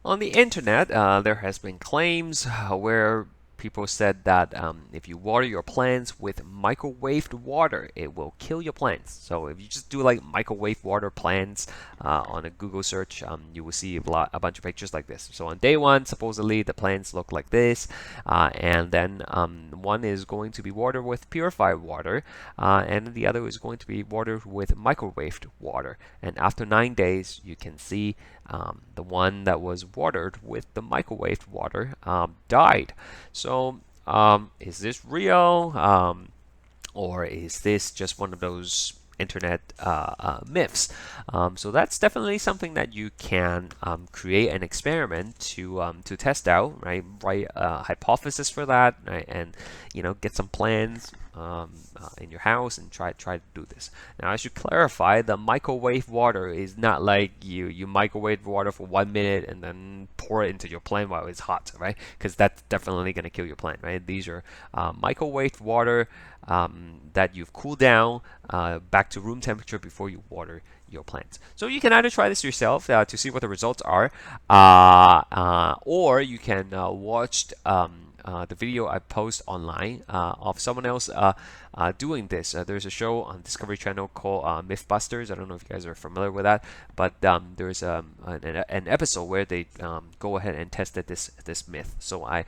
On the internet, there has been claims where people said that if you water your plants with microwaved water, it will kill your plants. So if you just do like microwave water plants on a Google search, you will see a bunch of pictures like this. So on day one, supposedly the plants look like this, and then one is going to be watered with purified water, and the other is going to be watered with microwaved water. And after 9 days, you can see the one that was watered with the microwave water died. So, is this real? Or is this just one of those internet myths? So that's definitely something that you can create an experiment to test out, right? Write a hypothesis for that, right? And get some plans in your house and try to do this. Now I should clarify, the microwave water is not like you microwave water for 1 minute and then pour it into your plant while it's hot, right? Because that's definitely going to kill your plant, right? These are microwave water that you've cooled down back to room temperature before you water your plants. So you can either try this yourself to see what the results are, or you can watch the video I post online of someone else doing this. There's a show on Discovery Channel called Mythbusters. I don't know if you guys are familiar with that, but there's an episode where they go ahead and tested this myth. So I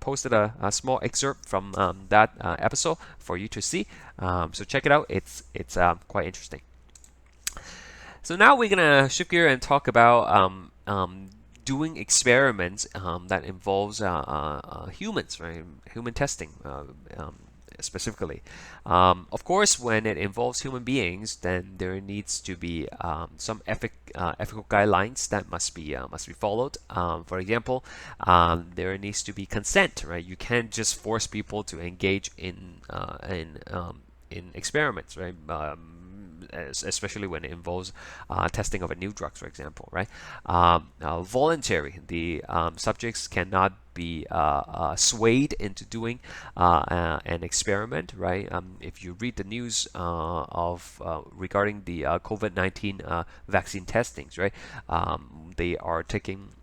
posted a small excerpt from that episode for you to see. So check it out. It's quite interesting. So now we're gonna shift gear and talk about doing experiments that involves humans, right? Human testing, specifically. Of course, when it involves human beings, then there needs to be some ethical guidelines that must be followed. For example, there needs to be consent, right? You can't just force people to engage in experiments, right? Especially when it involves testing of a new drug, for example, right? Voluntary. The subjects cannot be swayed into doing an experiment, right? If you read the news of regarding the COVID-19 vaccine testings, right? They are taking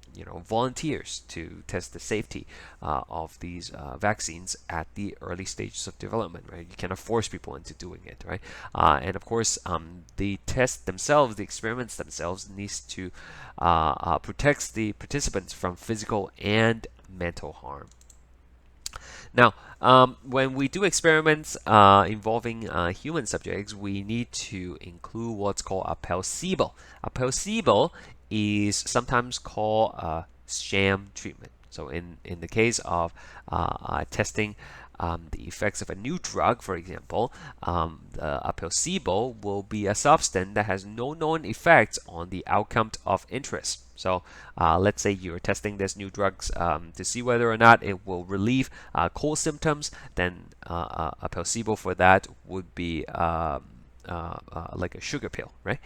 volunteers to test the safety of these vaccines at the early stages of development, right? You cannot force people into doing it, right? And of course, the tests themselves, the experiments themselves, needs to protect the participants from physical and mental harm. Now, when we do experiments involving human subjects, we need to include what's called a placebo. A placebo is sometimes called a sham treatment. So in the case of testing the effects of a new drug, for example, a placebo will be a substance that has no known effects on the outcome of interest. So let's say you're testing this new drugs to see whether or not it will relieve cold symptoms, then a placebo for that would be like a sugar pill, right?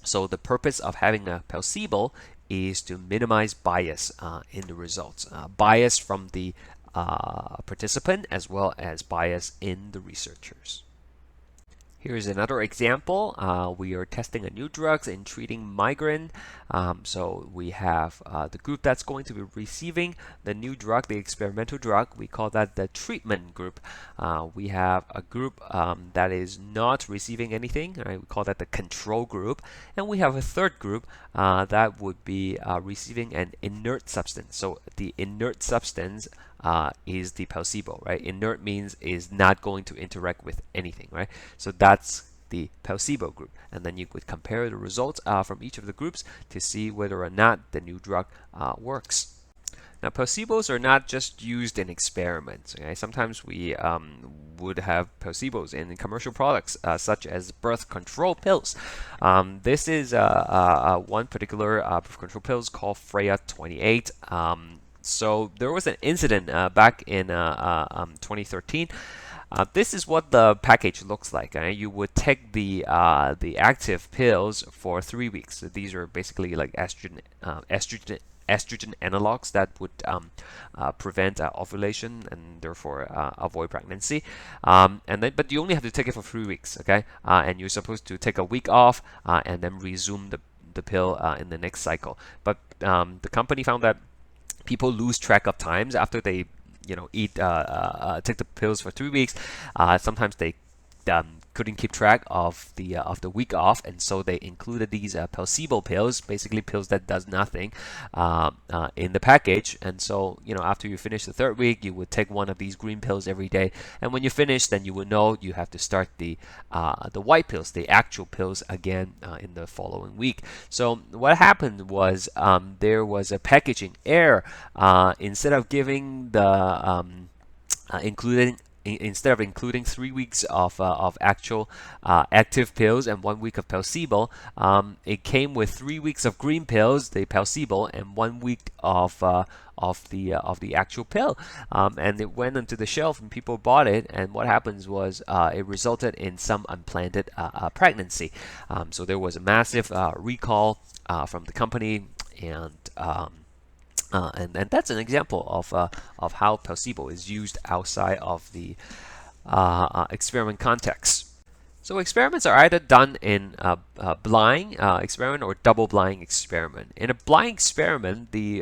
So the purpose of having a placebo is to minimize bias in the results. Bias from the participant as well as bias in the researchers. Here's another example. We are testing a new drugs in treating migraine. So we have the group that's going to be receiving the new drug, the experimental drug. We call that the treatment group. We have a group that is not receiving anything. Right? We call that the control group. And we have a third group that would be receiving an inert substance. So the inert substance is the placebo, right? Inert means is not going to interact with anything, right? So that's the placebo group. And then you could compare the results from each of the groups to see whether or not the new drug works. Now, placebos are not just used in experiments. Okay? Sometimes we would have placebos in commercial products, such as birth control pills. This is one particular birth control pill called Freya 28. So there was an incident back in 2013. This is what the package looks like. You would take the active pills for 3 weeks. So these are basically like estrogen analogs that would prevent ovulation and therefore avoid pregnancy. But you only have to take it for 3 weeks, okay? And you're supposed to take a week off and then resume the pill in the next cycle. But the company found that people lose track of times after they take the pills for 3 weeks. Sometimes they couldn't keep track of the week off, and so they included these placebo pills, basically pills that does nothing, in the package. And so after you finish the 3rd week, you would take one of these green pills every day, and when you finish, then you would know you have to start the white pills, the actual pills, again in the following week. So what happened was there was a packaging error. Instead of giving the instead of including 3 weeks of actual active pills and 1 week of placebo, it came with 3 weeks of green pills, the placebo, and 1 week of the actual pill, and it went onto the shelf and people bought it. And what happens was it resulted in some unplanned pregnancy. So there was a massive recall from the company, and and that's an example of how placebo is used outside of the experiment context. So experiments are either done in a blind experiment or double-blind experiment. In a blind experiment, the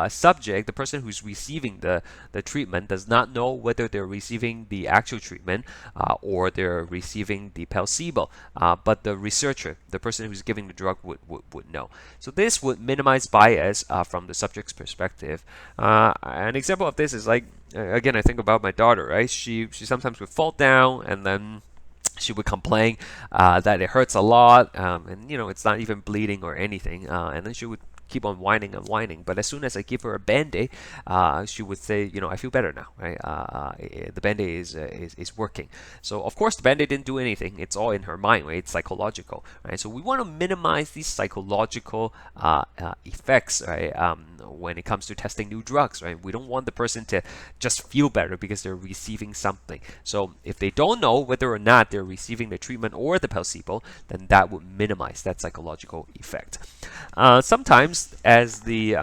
subject, the person who's receiving the treatment, does not know whether they're receiving the actual treatment or they're receiving the placebo. But the researcher, the person who's giving the drug, would know. So this would minimize bias from the subject's perspective. An example of this is like, again, I think about my daughter, right? She sometimes would fall down, and then she would complain that it hurts a lot, and it's not even bleeding or anything, and then she would keep on whining and whining. But as soon as I give her a band-aid, she would say, I feel better now, right? The band-aid is working. So of course the band-aid didn't do anything. It's all in her mind, right? It's psychological, right? So we want to minimize these psychological effects, right? When it comes to testing new drugs, right? We don't want the person to just feel better because they're receiving something. So if they don't know whether or not they're receiving the treatment or the placebo, then that would minimize that psychological effect. Sometimes as the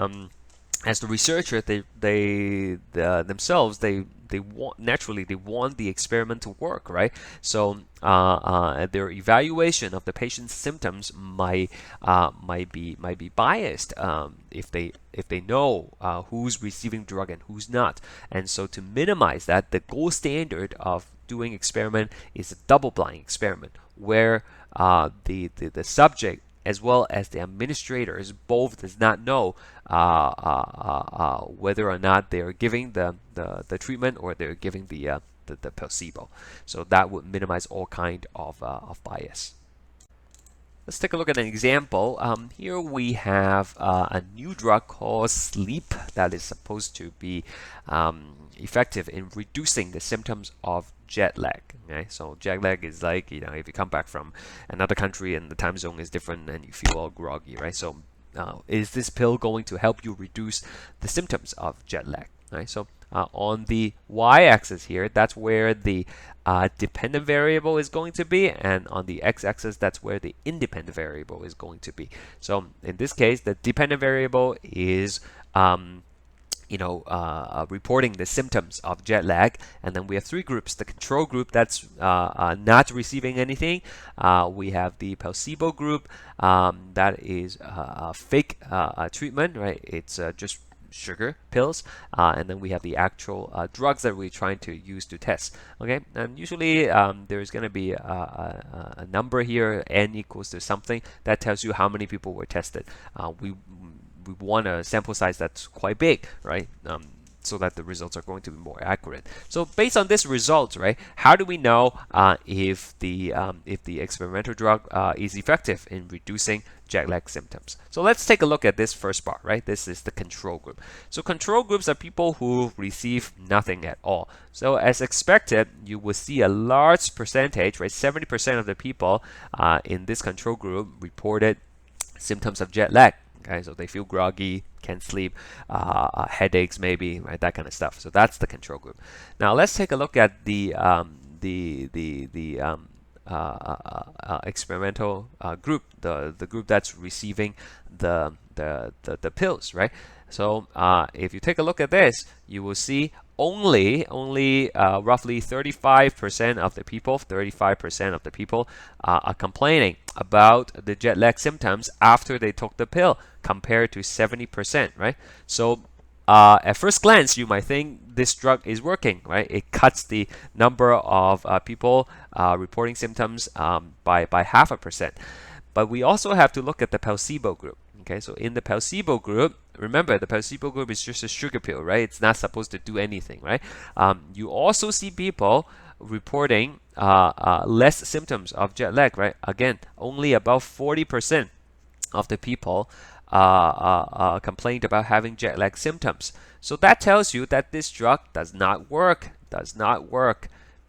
researcher, they themselves, they want the experiment to work, right? So their evaluation of the patient's symptoms might be biased if they know who's receiving drug and who's not. And so to minimize that, the gold standard of doing experiment is a double-blind experiment, where the subject as well as the administrators both does not know whether or not they're giving the treatment or they're giving the placebo. So that would minimize all kind of bias. Let's take a look at an example. Here we have a new drug called sleep that is supposed to be effective in reducing the symptoms of jet lag. Okay? So jet lag is like, if you come back from another country and the time zone is different and you feel all groggy, right? So is this pill going to help you reduce the symptoms of jet lag? Right? So on the y-axis here, that's where the dependent variable is going to be, and on the x-axis, that's where the independent variable is going to be. So in this case, the dependent variable is reporting the symptoms of jet lag, and then we have 3 groups. The control group, that's not receiving anything. We have the placebo group, that is a fake treatment, right? It's just sugar pills, and then we have the actual drugs that we're trying to use to test. Okay, and usually there's going to be a number here, n equals to something, that tells you how many people were tested. We want a sample size that's quite big, right? So that the results are going to be more accurate. So based on this result, right, how do we know if the experimental drug is effective in reducing jet lag symptoms? So let's take a look at this first part, right? This is the control group. So control groups are people who receive nothing at all. So as expected, you will see a large percentage, right? 70% of the people in this control group reported symptoms of jet lag. Okay, so they feel groggy, can't sleep, headaches maybe, right? That kind of stuff. So that's the control group. Now let's take a look at the experimental group, the group that's receiving the the pills, right? So if you take a look at this, you will see only roughly 35% of the people, 35% of the people are complaining about the jet lag symptoms after they took the pill, compared to 70%, right? So at first glance, you might think this drug is working, right? It cuts the number of people reporting symptoms by 0.5%. But we also have to look at the placebo group. Okay, so in the placebo group, remember the placebo group is just a sugar pill, right? It's not supposed to do anything, right? You also see people reporting less symptoms of jet lag, right? Again, only about 40% of the people complained about having jet lag symptoms. So that tells you that this drug does not work,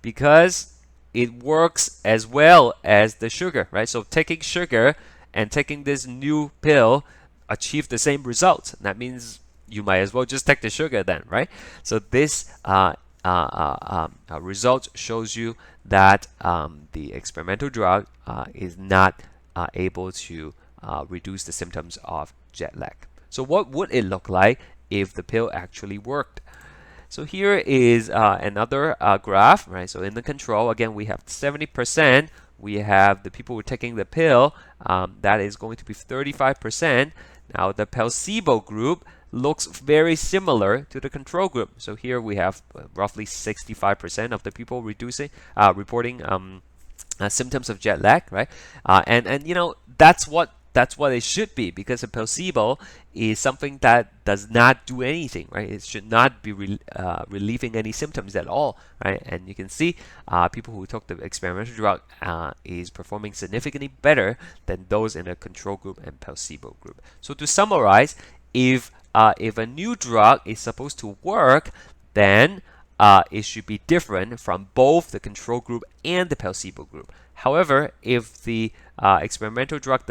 because it works as well as the sugar, right? So taking sugar and taking this new pill achieve the same results. That means you might as well just take the sugar then, right? So this result shows you that the experimental drug is not able to reduce the symptoms of jet lag. So what would it look like if the pill actually worked? So here is another graph, right? So in the control, again, we have 70%. We have the people who are taking the pill. That is going to be 35%. Now the placebo group looks very similar to the control group. So here we have roughly 65% of the people reporting symptoms of jet lag, right? And you know, that's what it should be, because a placebo is something that does not do anything, right? It should not be relieving any symptoms at all, right? And you can see people who took the experimental drug is performing significantly better than those in the control group and placebo group. So to summarize, if a new drug is supposed to work, then it should be different from both the control group and the placebo group. However, if the experimental drug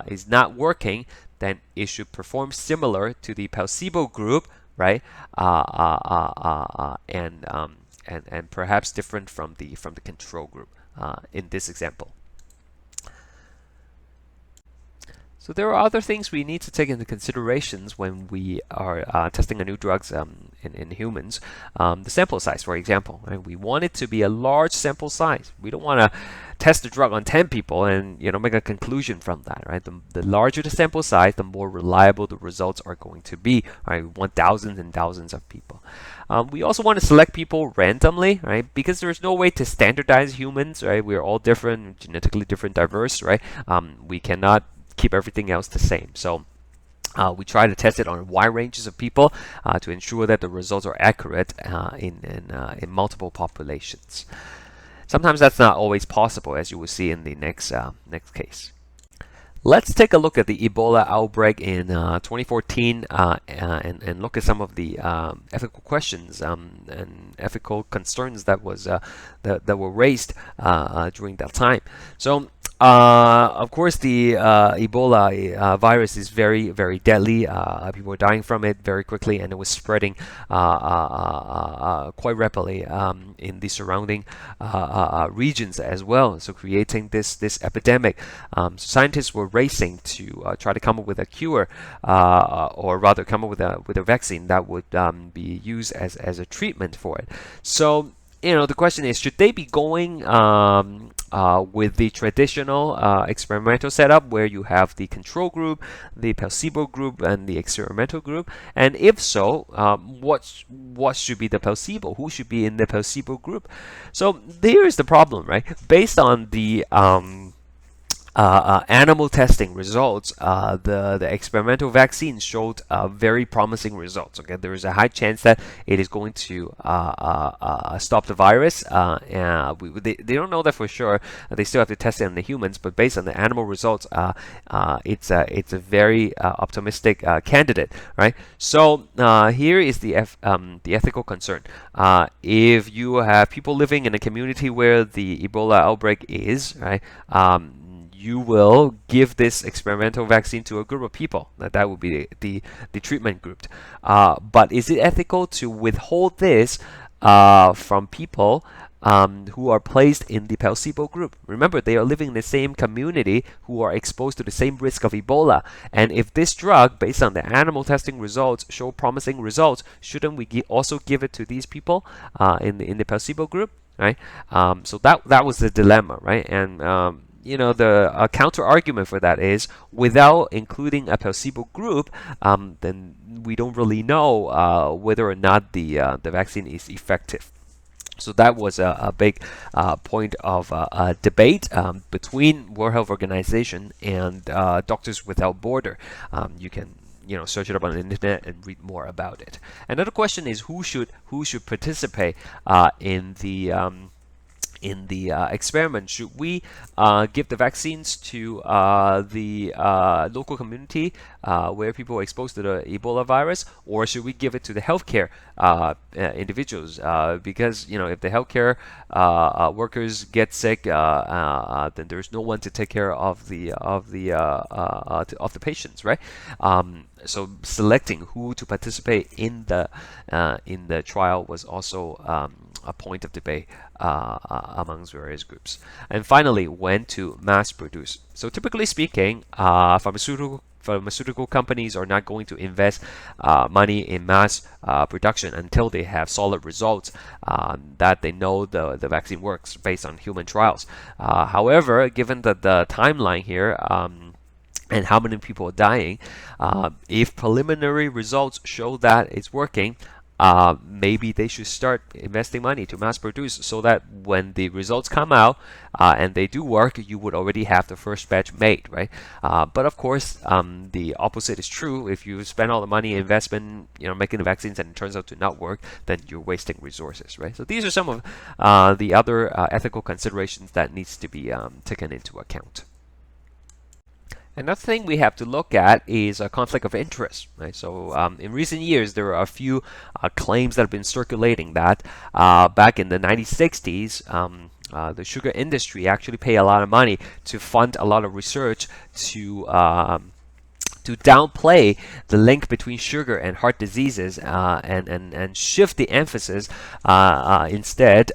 is not working, then it should perform similar to the placebo group, right? And perhaps different from the control group in this example. So there are other things we need to take into considerations when we are testing a new drugs in humans. The sample size, for example, right? We want it to be a large sample size. We don't want to test the drug on 10 people and make a conclusion from that, right? The larger the sample size, the more reliable the results are going to be, right? We want thousands and thousands of people. We also want to select people randomly, right? Because there's no way to standardize humans, right? We're all different, genetically different, diverse, right? We cannot keep everything else the same. So we try to test it on wide ranges of people to ensure that the results are accurate in multiple populations. Sometimes that's not always possible, as you will see in the next case. Let's take a look at the Ebola outbreak in 2014 and look at some of the ethical questions and ethical concerns that were raised during that time. So of course, the Ebola virus is very, very deadly. People were dying from it very quickly, and it was spreading quite rapidly in the surrounding regions as well. So creating this epidemic. Scientists were racing to try to come up with a cure, or rather come up with a vaccine that would be used as a treatment for it. So the question is, should they be going with the traditional experimental setup where you have the control group, the placebo group, and the experimental group? And if so, what should be the placebo? Who should be in the placebo group? So there is the problem, right? Based on the animal testing results, the experimental vaccine showed very promising results. Okay, there is a high chance that it is going to stop the virus. They don't know that for sure. They still have to test it on the humans, but based on the animal results, it's a very optimistic candidate, right? So here is the ethical concern. If you have people living in a community where the Ebola outbreak is, right, you will give this experimental vaccine to a group of people. That would be the treatment group. But is it ethical to withhold this from people who are placed in the placebo group. Remember, they are living in the same community who are exposed to the same risk of Ebola. And if this drug, based on the animal testing results, show promising results, shouldn't we also give it to these people in the placebo group, right? So that was the dilemma, right? And the counter argument for that is without including a placebo group, then we don't really know whether or not the vaccine is effective. So that was a big point of debate between World Health Organization and Doctors Without Border. You can search it up on the internet and read more about it. Another question is who should participate in the experiment. Should we give the vaccines to the local community where people are exposed to the Ebola virus, or should we give it to the healthcare individuals? Because if the healthcare workers get sick, then there's no one to take care of the patients, right? So selecting who to participate in the trial was also a point of debate amongst various groups. And finally, when to mass produce. So typically speaking, pharmaceutical companies are not going to invest money in mass production until they have solid results that they know the vaccine works based on human trials. However, given the timeline here, and how many people are dying, if preliminary results show that it's working, maybe they should start investing money to mass produce so that when the results come out and they do work, you would already have the first batch made, right? But of course, the opposite is true. If you spend all the money investment, making the vaccines and it turns out to not work, then you're wasting resources, right? So these are some of the other ethical considerations that needs to be taken into account. Another thing we have to look at is a conflict of interest, right? So in recent years, there are a few claims that have been circulating that back in the 1960s, the sugar industry actually paid a lot of money to fund a lot of research to downplay the link between sugar and heart diseases and shift the emphasis instead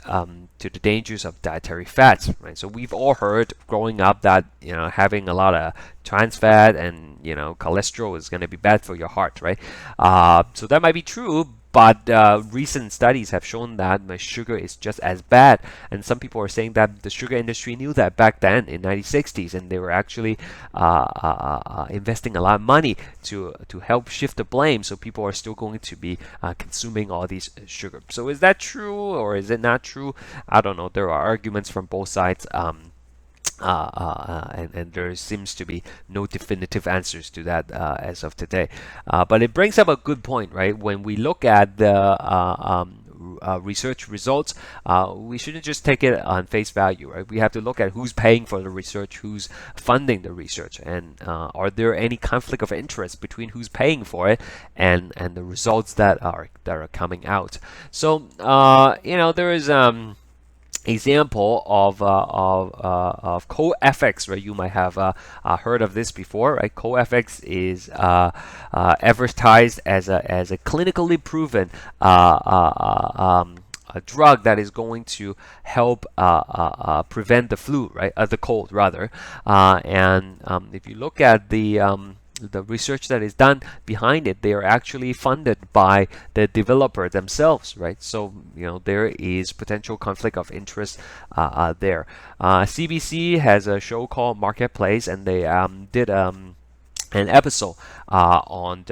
to the dangers of dietary fats, right? So we've all heard growing up that having a lot of trans fat and cholesterol is going to be bad for your heart, right? So that might be true, but recent studies have shown that sugar is just as bad, and some people are saying that the sugar industry knew that back then in 1960s, and they were actually investing a lot of money to help shift the blame, so people are still going to be consuming all these sugar. So is that true or is it not true? I don't know. There are arguments from both sides. And there seems to be no definitive answers to that as of today. But it brings up a good point, right? When we look at the research results, we shouldn't just take it on face value, right? We have to look at who's paying for the research, who's funding the research, and are there any conflict of interest between who's paying for it and the results that are coming out. So there is example of co-FX, right? You might have heard of this before, right? Co-FX is advertised as a clinically proven a drug that is going to help prevent the flu, right? The cold, rather. And if you look at the research that is done behind it, they are actually funded by the developer themselves, right? So there is potential conflict of interest there. CBC has a show called Marketplace, and they did an episode on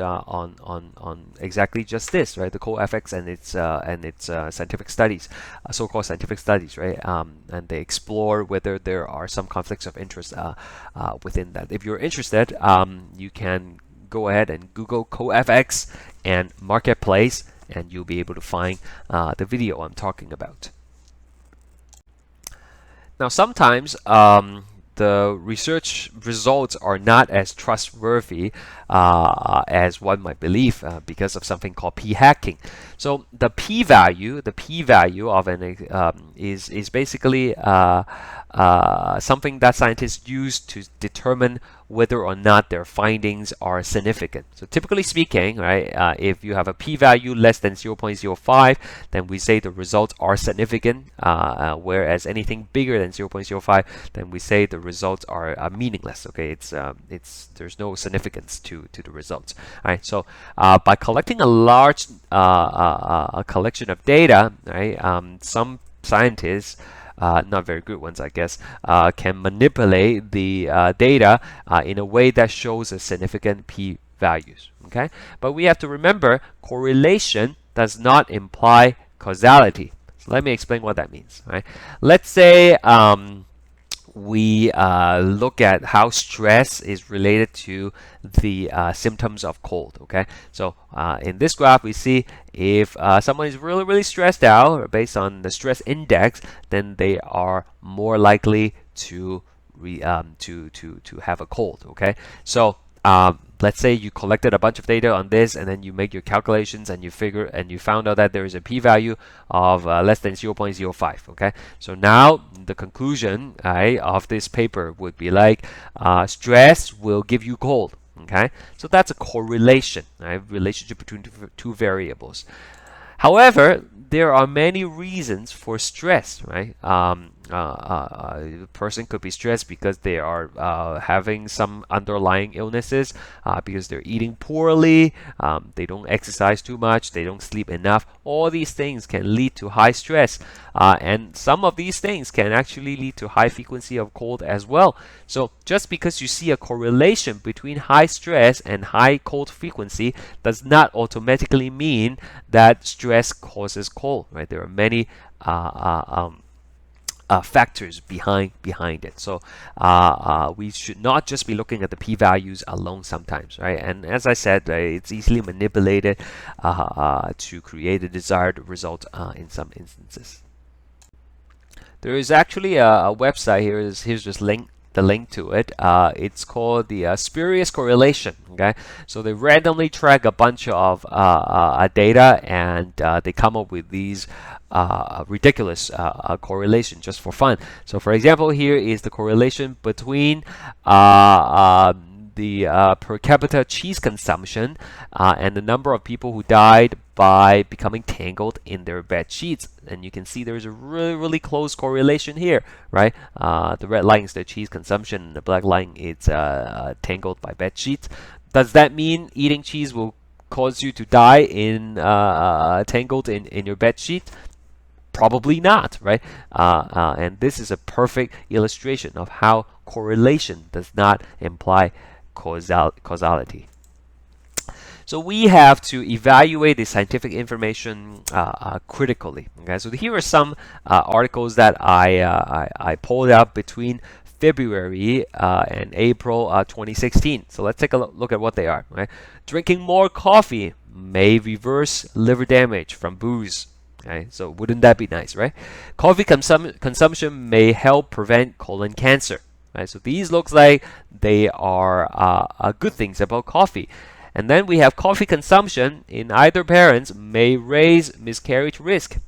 exactly just this, right? The co-FX and its scientific studies, so-called scientific studies, right? And they explore whether there are some conflicts of interest within that. If you're interested, you can go ahead and Google co-FX and Marketplace, and you'll be able to find the video I'm talking about. Now, sometimes the research results are not as trustworthy as one might believe because of something called p-hacking. So the p-value of an is basically something that scientists use to determine whether or not their findings are significant. So typically speaking, right, if you have a p-value less than 0.05, then we say the results are significant, whereas anything bigger than 0.05, then we say the results are meaningless. Okay, there's no significance to the results. All right, so by collecting a large a collection of data, right, some scientists, not very good ones, I guess, can manipulate the data in a way that shows a significant p-values. Okay, but we have to remember correlation does not imply causality. So let me explain what that means. Right? Let's say we look at how stress is related to the symptoms of cold. Okay, so in this graph we see if someone is really stressed out based on the stress index, then they are more likely to have a cold. Okay, so let's say you collected a bunch of data on this, and then you make your calculations, and you found out that there is a p-value of less than 0.05. Okay, so now the conclusion of this paper would be like stress will give you cold. Okay, so that's a correlation, relationship between two variables. However, there are many reasons for stress, right? A person could be stressed because they are having some underlying illnesses, because they're eating poorly, they don't exercise too much, they don't sleep enough. All these things can lead to high stress, and some of these things can actually lead to high frequency of cold as well. So just because you see a correlation between high stress and high cold frequency does not automatically mean that stress causes cold, right? There are many factors behind it. So we should not just be looking at the p-values alone sometimes, right? And as I said, it's easily manipulated to create a desired result in some instances. There is actually a website here. Here's just the link to it. It's called the Spurious Correlation. Okay, so they randomly track a bunch of data, and they come up with these ridiculous correlation just for fun. So for example, here is the correlation between the per capita cheese consumption and the number of people who died by becoming tangled in their bed sheets. And you can see there's a really close correlation here, right? The red line is the cheese consumption, and the black line is tangled by bed sheets. Does that mean eating cheese will cause you to die in tangled in your bed sheet? Probably not, right? And this is a perfect illustration of how correlation does not imply causality. So we have to evaluate the scientific information critically. Okay, so here are some articles that I pulled out between February and April 2016. So let's take a look at what they are. Okay? Drinking more coffee may reverse liver damage from booze. Okay, so wouldn't that be nice, right? Coffee consumption may help prevent colon cancer. Right, so these looks like they are good things about coffee. And then we have coffee consumption in either parents may raise miscarriage risk.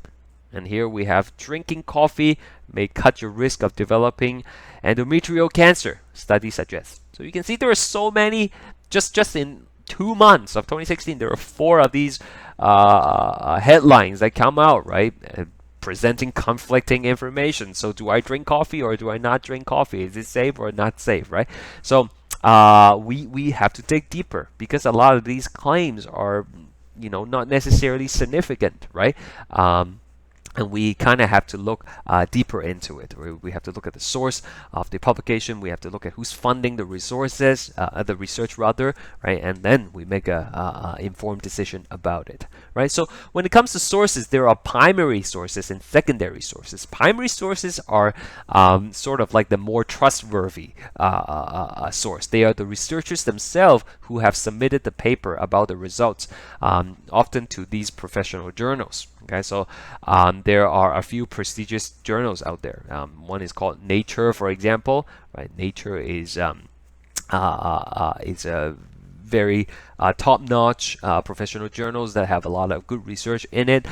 And here we have drinking coffee may cut your risk of developing endometrial cancer, study suggests. So you can see there are so many, just in 2 months of 2016, there are 4 of these headlines that come out, right? Presenting conflicting information. So do I drink coffee or do I not drink coffee? Is it safe or not safe, right? So we have to dig deeper, because a lot of these claims are, not necessarily significant, right? And we kind of have to look deeper into it. We have to look at the source of the publication. We have to look at who's funding the resources, the research rather, right? And then we make a informed decision about it, right? So when it comes to sources, there are primary sources and secondary sources. Primary sources are sort of like the more trustworthy source. They are the researchers themselves who have submitted the paper about the results, often to these professional journals. Okay, so there are a few prestigious journals out there. One is called Nature, for example. Right, Nature is a very top-notch professional journals that have a lot of good research in it.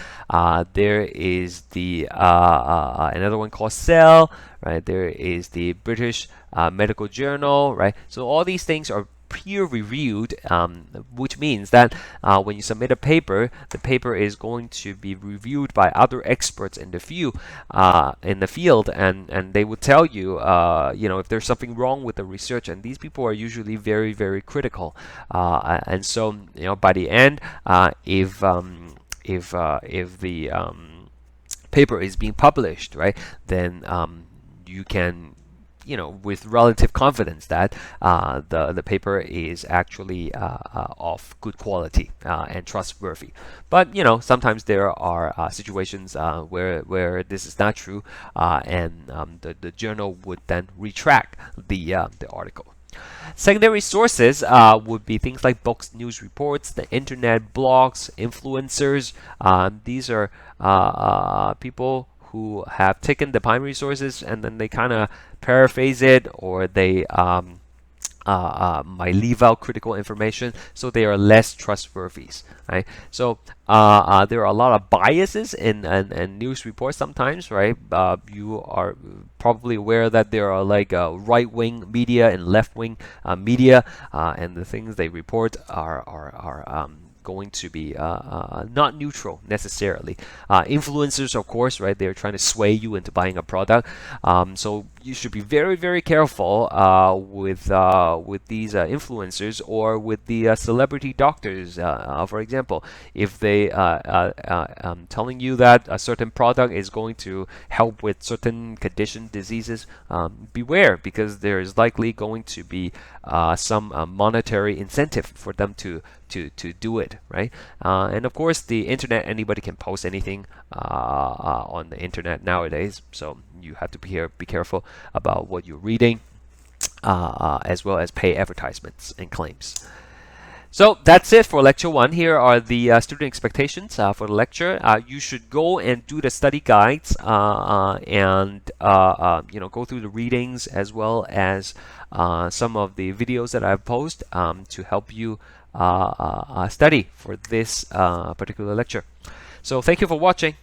There is the another one called Cell, right? There is the British Medical Journal, right? So all these things are peer-reviewed, which means that when you submit a paper, the paper is going to be reviewed by other experts in the field, and they will tell you, if there's something wrong with the research. And these people are usually very, very critical. And so, by the end, if the paper is being published, right, then you can with relative confidence that the paper is actually of good quality and trustworthy. But sometimes there are situations where this is not true, and the journal would then retract the article. Secondary sources would be things like books, news reports, the internet, blogs, influencers. These are people who have taken the primary sources and then they kind of paraphrase it, or they might leave out critical information, so they are less trustworthy, right? So there are a lot of biases in news reports sometimes, right? You are probably aware that there are like right-wing media and left-wing media, and the things they report are going to be not neutral necessarily. Influencers, of course, right? They're trying to sway you into buying a product. So you should be very, very careful with these influencers, or with the celebrity doctors, for example. If they telling you that a certain product is going to help with certain condition, diseases, beware, because there is likely going to be some monetary incentive for them to do it, right? And of course, the internet, anybody can post anything on the internet nowadays, so you have to be careful about what you're reading, as well as pay advertisements and claims. So that's it for lecture 1. Here are the student expectations for the lecture. You should go and do the study guides, and go through the readings, as well as some of the videos that I've posted to help you study for this particular lecture. So thank you for watching.